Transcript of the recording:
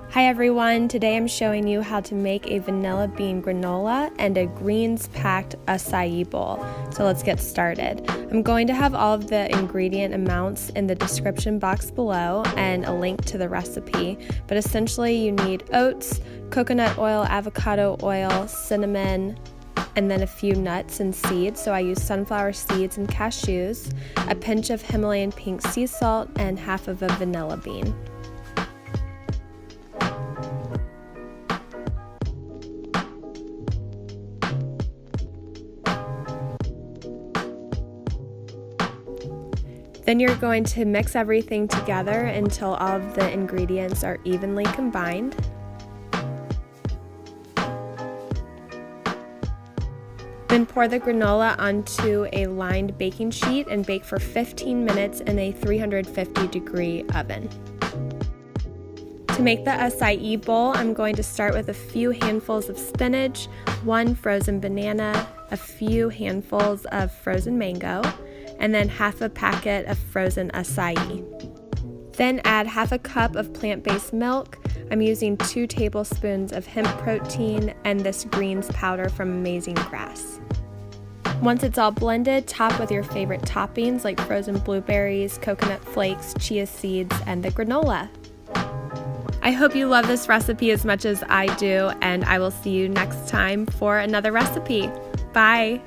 Hi everyone, today I'm showing you how to make a vanilla bean granola and a greens-packed acai bowl. So let's get started. I'm going to have all of the ingredient amounts in the description box below and a link to the recipe, but essentially you need oats, coconut oil, avocado oil, cinnamon, and then a few nuts and seeds. So I use sunflower seeds and cashews, a pinch of Himalayan pink sea salt, and half of a vanilla bean. Then you're going to mix everything together until all of the ingredients are evenly combined. Then pour the granola onto a lined baking sheet and bake for 15 minutes in a 350-degree oven. To make the acai bowl, I'm going to start with a few handfuls of spinach, one frozen banana, a few handfuls of frozen mango, and then half a packet of frozen acai. Then add half a cup of plant-based milk. I'm using 2 tablespoons of hemp protein and this greens powder from Amazing Grass. Once it's all blended, top with your favorite toppings like frozen blueberries, coconut flakes, chia seeds, and the granola. I hope you love this recipe as much as I do, and I will see you next time for another recipe. Bye!